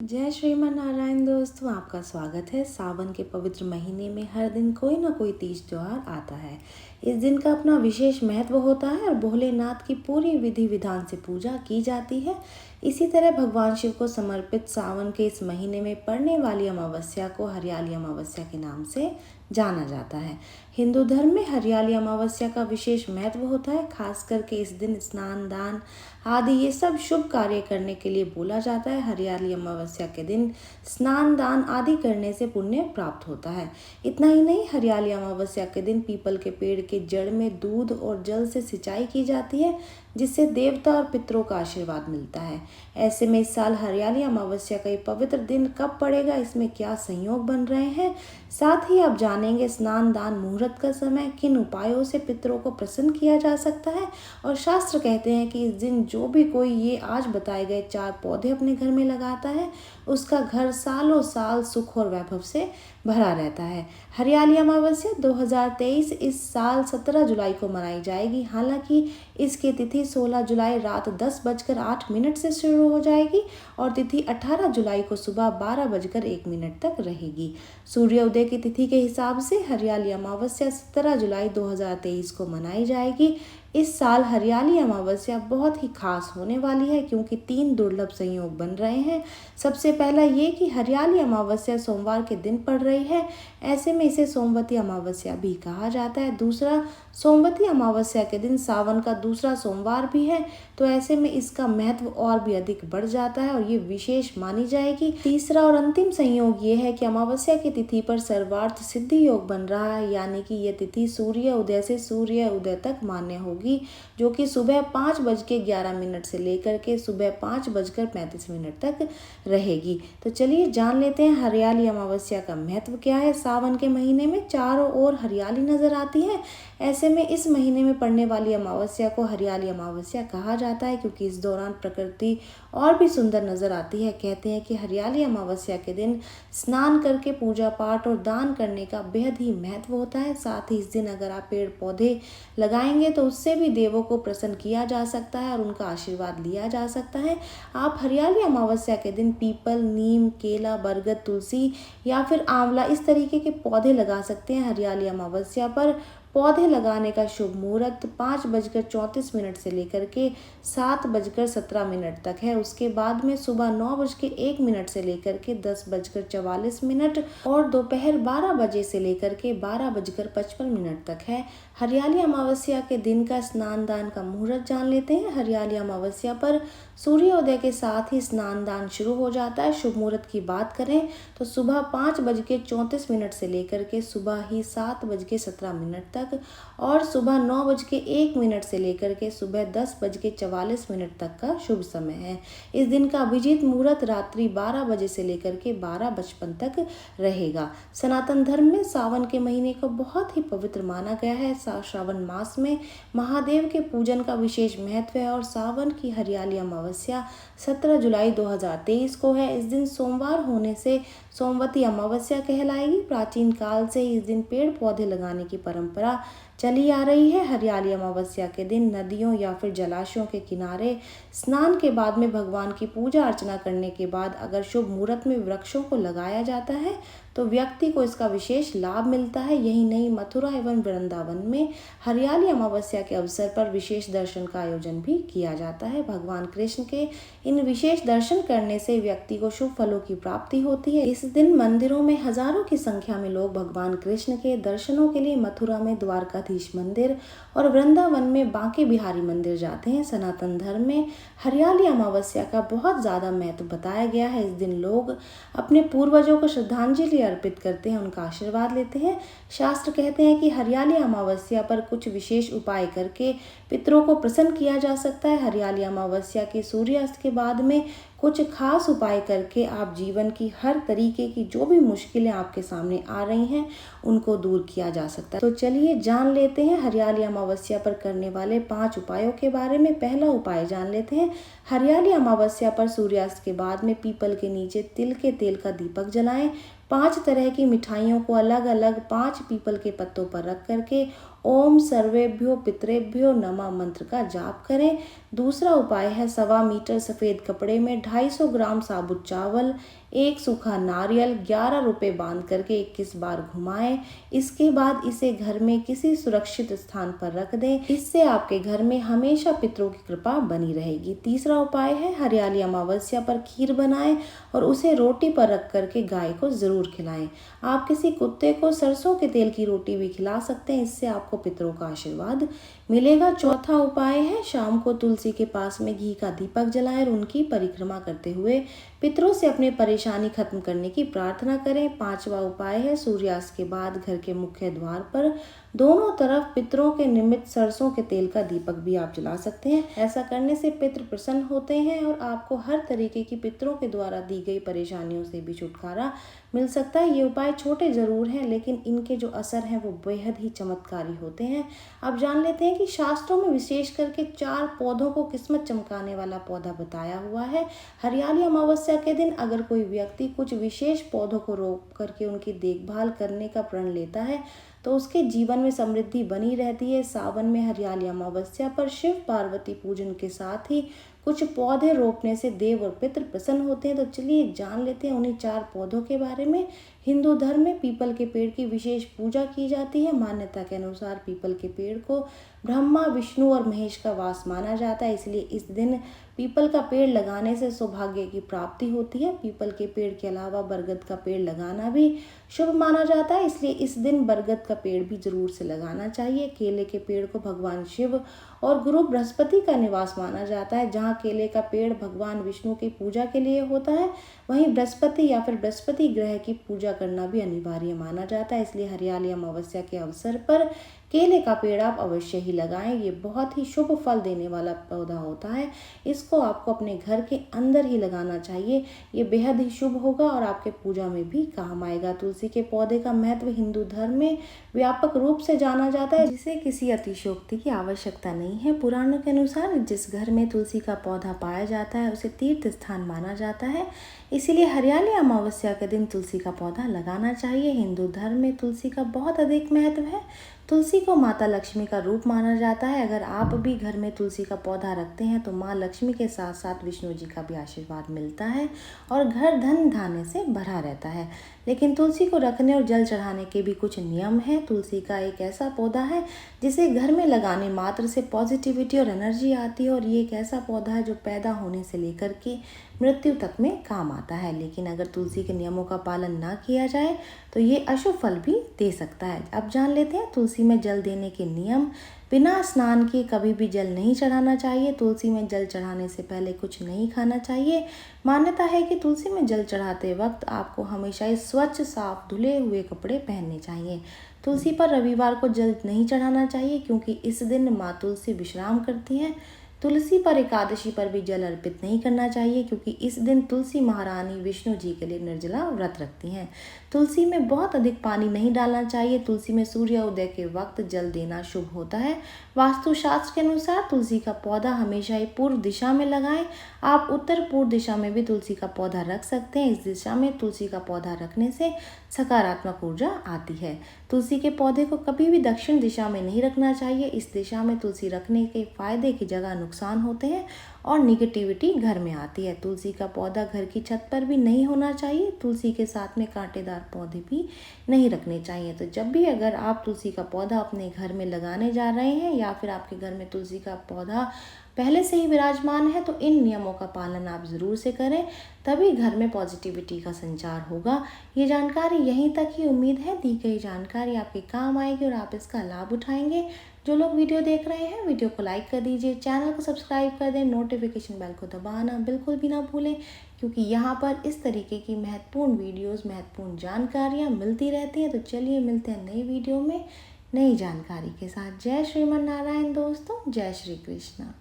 जय श्रीमान नारायण दोस्तों, आपका स्वागत है। सावन के पवित्र महीने में हर दिन कोई ना कोई तीज त्योहार आता है। इस दिन का अपना विशेष महत्व होता है और भोलेनाथ की पूरी विधि विधान से पूजा की जाती है। इसी तरह भगवान शिव को समर्पित सावन के इस महीने में पड़ने वाली अमावस्या को हरियाली अमावस्या के नाम से जाना जाता है। हिंदू धर्म में हरियाली अमावस्या का विशेष महत्व होता है। खास करके इस दिन स्नान, दान आदि ये सब शुभ कार्य करने के लिए बोला जाता है। हरियाली अमावस्या के दिन स्नान, दान आदि करने से पुण्य प्राप्त होता है। इतना ही नहीं, हरियाली अमावस्या के दिन पीपल के पेड़ के जड़ में दूध और जल से सिंचाई की जाती है, जिससे देवता और पितरों का आशीर्वाद मिलता है। ऐसे में इस साल हरियाली अमावस्या का ये पवित्र दिन कब पड़ेगा, इसमें क्या संयोग बन रहे हैं, साथ ही आप जानेंगे स्नान, दान, मुहूर्त का समय, किन उपायों से पितरों को प्रसन्न किया जा सकता है। और शास्त्र कहते हैं कि इस दिन जो भी कोई ये आज बताए गए 4 पौधे अपने घर में लगाता है, उसका घर सालों साल सुख और वैभव से भरा रहता है। हरियाली अमावस्या 2023 इस साल 17 जुलाई को मनाई जाएगी। हालांकि इसकी तिथि 16 जुलाई रात 10:08 से शुरू हो जाएगी और तिथि 18 जुलाई को सुबह 12:01 तक रहेगी। सूर्योदय की तिथि के हिसाब से हरियाली अमावस्या 17 जुलाई 2023 को मनाई जाएगी। इस साल हरियाली अमावस्या बहुत ही खास होने वाली है, क्योंकि 3 दुर्लभ संयोग बन रहे हैं। सबसे पहला ये कि हरियाली अमावस्या सोमवार के दिन पड़ रही है। ऐसे में इसे सोमवती अमावस्या भी कहा जाता है। दूसरा, सोमवती अमावस्या के दिन सावन का दूसरा सोमवार भी है, तो ऐसे में इसका महत्व और भी अधिक बढ़ जाता है और ये विशेष मानी जाएगी। तीसरा और अंतिम संयोग ये है कि अमावस्या की तिथि पर सर्वार्थ सिद्धि योग बन रहा है, यानी कि यह तिथि सूर्य उदय से सूर्य उदय तक मान्य होगी, जो कि सुबह 5:11 से लेकर के सुबह 5:35 तक रहेगी। तो चलिए जान लेते हैं हरियाली अमावस्या का महत्व क्या है। सावन के महीने में चारों ओर हरियाली नजर आती है। ऐसे में इस महीने में पड़ने वाली अमावस्या को हरियाली अमावस्या कहा जाता है, क्योंकि इस दौरान प्रकृति और भी सुंदर नजर आती है। कहते हैं कि हरियाली अमावस्या के दिन स्नान करके पूजा पाठ और दान करने का बेहद ही महत्व होता है। साथ ही इस दिन अगर आप पेड़ पौधे लगाएंगे तो उससे भी देवों को प्रसन्न किया जा सकता है और उनका आशीर्वाद लिया जा सकता है। आप हरियाली अमावस्या के दिन पीपल, नीम, केला, बरगद, तुलसी या फिर आंवला इस तरीके के पौधे लगा सकते हैं। हरियाली अमावस्या पर पौधे लगाने का शुभ मुहूर्त 5:34 से लेकर के 7:17 तक है। उसके बाद में सुबह 9:01 से लेकर के 10:44 और दोपहर 12 बजे से लेकर के 12:55 तक है। हरियाली अमावस्या के दिन का स्नान दान का मुहूर्त जान लेते हैं। हरियाली अमावस्या पर सूर्योदय के साथ ही स्नान दान शुरू हो जाता है। शुभ मुहूर्त की बात करें तो सुबह 5:34 से लेकर के सुबह ही 7:17 तक और सुबह 9:01 से लेकर के सुबह 10:44 तक का शुभ समय है। इस दिन का अभिजीत मुहूर्त रात्रि 12 बजे से लेकर के 12:55 तक रहेगा। सनातन धर्म में सावन के महीने को बहुत ही पवित्र माना गया है। श्रावण मास में महादेव के पूजन का विशेष महत्व है और सावन की हरियाली अमावस्या 17 जुलाई 2023 को है। इस दिन सोमवार होने से सोमवती अमावस्या कहलाएगी। प्राचीन काल से इस दिन पेड़ पौधे लगाने की परंपरा चली आ रही है। हरियाली अमावस्या के दिन नदियों या फिर जलाशयों के किनारे स्नान के बाद में भगवान की पूजा अर्चना करने के बाद अगर शुभ मुहूर्त में वृक्षों को लगाया जाता है तो व्यक्ति को इसका विशेष लाभ मिलता है। यही नहीं, मथुरा एवं वृंदावन में हरियाली अमावस्या के अवसर पर विशेष दर्शन का आयोजन भी किया जाता है। भगवान कृष्ण के इन विशेष दर्शन करने से व्यक्ति को शुभ फलों की प्राप्ति होती है। इस दिन मंदिरों में हजारों की संख्या में लोग भगवान कृष्ण के दर्शनों के लिए मथुरा में द्वारकाधीश मंदिर और वृंदावन में बांके बिहारी मंदिर जाते हैं। सनातन धर्म में हरियाली अमावस्या का बहुत ज्यादा महत्व बताया गया है। इस दिन लोग अपने पूर्वजों को श्रद्धांजलि अर्पित करते हैं, उनका आशीर्वाद लेते हैं। शास्त्र कहते हैं कि हरियाली अमावस्या पर कुछ विशेष उपाय करके पितरों को प्रसन्न किया जा सकता है। हरियाली अमावस्या के सूर्यास्त के बाद में कुछ खास उपाय करके आप जीवन की हर तरीके की जो भी मुश्किलें आपके सामने आ रही हैं उनको दूर किया जा सकता है। तो चलिए जान लेते हैं हरियाली अमावस्या पर करने वाले 5 उपायों के बारे में। पहला उपाय जान लेते हैं। हरियाली अमावस्या पर सूर्यास्त के बाद में पीपल के नीचे तिल के तेल का दीपक जलाएं। 5 तरह की मिठाइयों को अलग अलग 5 पीपल के पत्तों पर रख करके ओम सर्वेभ्यो पितरेभ्यो नमः मंत्र का जाप करें। दूसरा उपाय है 1.25 मीटर सफ़ेद कपड़े में 250 ग्राम साबुत चावल, 1 सूखा नारियल 11 रुपए बांध करके 21 बार घुमाएं। इसके बाद इसे घर में किसी सुरक्षित स्थान पर रख दें। इससे आपके घर में हमेशा पितरों की कृपा बनी रहेगी। तीसरा उपाय है हरियाली अमावस्या पर खीर बनाएं और उसे रोटी पर रख करके गाय को जरूर खिलाएं। आप किसी कुत्ते को सरसों के तेल की रोटी भी खिला सकते हैं, इससे आपको पितरों का आशीर्वाद मिलेगा। चौथा उपाय है शाम को तुलसी के पास में घी का दीपक जलाएं और उनकी परिक्रमा करते हुए पितरों से अपनी परेशानी खत्म करने की प्रार्थना करें। पांचवा उपाय है सूर्यास्त के बाद घर के मुख्य द्वार पर दोनों तरफ पितरों के निमित्त सरसों के तेल का दीपक भी आप जला सकते हैं। ऐसा करने से पितृ प्रसन्न होते हैं और आपको हर तरीके की पितरों के द्वारा दी गई परेशानियों से भी छुटकारा मिल सकता है। ये उपाय छोटे जरूर हैं, लेकिन इनके जो असर हैं वो बेहद ही चमत्कारी होते हैं। अब जान लेते हैं कि शास्त्रों में विशेष करके 4 पौधों को किस्मत चमकाने वाला पौधा बताया हुआ है। हरियाली अमावस्या के दिन अगर कोई व्यक्ति कुछ विशेष पौधों को रोप करके उनकी देखभाल करने का प्रण लेता है तो उसके जीवन में समृद्धि बनी रहती है। सावन में हरियाली अमावस्या पर शिव पार्वती पूजन के साथ ही कुछ पौधे रोपने से देव और पितृ प्रसन्न होते हैं। तो चलिए जान लेते हैं उन्हीं 4 पौधों के बारे में। हिंदू धर्म में पीपल के पेड़ की विशेष पूजा की जाती है। मान्यता के अनुसार पीपल के पेड़ को ब्रह्मा, विष्णु और महेश का वास माना जाता है, इसलिए इस दिन पीपल का पेड़ लगाने से सौभाग्य की प्राप्ति होती है। पीपल के पेड़ के अलावा बरगद का पेड़ लगाना भी शुभ माना जाता है, इसलिए इस दिन बरगद का पेड़ भी जरूर से लगाना चाहिए। केले के पेड़ को भगवान शिव और गुरु बृहस्पति का निवास माना जाता है। जहाँ केले का पेड़ भगवान विष्णु की पूजा के लिए होता है, वहीं बृहस्पति या फिर बृहस्पति ग्रह की पूजा करना भी अनिवार्य माना जाता है। इसलिए हरियाली अमावस्या के अवसर पर केले का पेड़ आप अवश्य ही लगाएं। ये बहुत ही शुभ फल देने वाला पौधा होता है। इसको आपको अपने घर के अंदर ही लगाना चाहिए। ये बेहद ही शुभ होगा और आपके पूजा में भी काम आएगा। तुलसी के पौधे का महत्व हिंदू धर्म में व्यापक रूप से जाना जाता है, जिसे किसी अतिशयोक्ति की आवश्यकता नहीं है। पुराणों के अनुसार जिस घर में तुलसी का पौधा पाया जाता है उसे तीर्थ स्थान माना जाता है, इसीलिए हरियाली अमावस्या के दिन तुलसी का पौधा लगाना चाहिए। हिंदू धर्म में तुलसी का बहुत अधिक महत्व है। तुलसी को माता लक्ष्मी का रूप माना जाता है। अगर आप भी घर में तुलसी का पौधा रखते हैं तो माँ लक्ष्मी के साथ साथ विष्णु जी का भी आशीर्वाद मिलता है और घर धन धान्य से भरा रहता है। लेकिन तुलसी को रखने और जल चढ़ाने के भी कुछ नियम हैं। तुलसी का एक ऐसा पौधा है जिसे घर में लगाने मात्र से पॉजिटिविटी और एनर्जी आती है, और ये एक ऐसा पौधा है जो पैदा होने से लेकर के मृत्यु तक में काम आता है। लेकिन अगर तुलसी के नियमों का पालन ना किया जाए तो ये अशुभ फल भी दे सकता है। अब जान लेते हैं तुलसी में जल देने के नियम। बिना स्नान किए कभी भी जल नहीं चढ़ाना चाहिए। तुलसी में जल चढ़ाने से पहले कुछ नहीं खाना चाहिए। मान्यता है कि तुलसी में जल चढ़ाते वक्त आपको हमेशा ही स्वच्छ साफ धुले हुए कपड़े पहनने चाहिए। तुलसी पर रविवार को जल नहीं चढ़ाना चाहिए क्योंकि इस दिन माँ तुलसी विश्राम करती हैं। तुलसी पर एकादशी पर भी जल अर्पित नहीं करना चाहिए क्योंकि इस दिन तुलसी महारानी विष्णु जी के लिए निर्जला व्रत रखती हैं। तुलसी में बहुत अधिक पानी नहीं डालना चाहिए। तुलसी में सूर्य उदय के वक्त जल देना शुभ होता है। वास्तुशास्त्र के अनुसार तुलसी का पौधा हमेशा ही पूर्व दिशा में लगाएं। आप उत्तर पूर्व दिशा में भी तुलसी का पौधा रख सकते हैं। इस दिशा में तुलसी का पौधा रखने से सकारात्मक ऊर्जा आती है। तुलसी के पौधे को कभी भी दक्षिण दिशा में नहीं रखना चाहिए। इस दिशा में तुलसी रखने के फायदे की जगह नुकसान होते हैं और निगेटिविटी घर में आती है। तुलसी का पौधा घर की छत पर भी नहीं होना चाहिए। तुलसी के साथ में कांटेदार पौधे भी नहीं रखने चाहिए। तो जब भी अगर आप तुलसी का पौधा अपने घर में लगाने जा रहे हैं या फिर आपके घर में तुलसी का पौधा पहले से ही विराजमान है तो इन नियमों का पालन आप ज़रूर से करें, तभी घर में पॉजिटिविटी का संचार होगा। ये जानकारी यहीं तक ही। उम्मीद है दी गई जानकारी आपके काम आएगी और आप इसका लाभ उठाएंगे। जो लोग वीडियो देख रहे हैं वीडियो को लाइक कर दीजिए, चैनल को सब्सक्राइब कर दें, नोटिफिकेशन बेल को दबाना बिल्कुल भी ना भूलें क्योंकि यहाँ पर इस तरीके की महत्वपूर्ण वीडियोस, महत्वपूर्ण जानकारियाँ मिलती रहती हैं। तो चलिए मिलते हैं नई वीडियो में नई जानकारी के साथ। जय श्रीमन नारायण दोस्तों, जय श्री कृष्णा।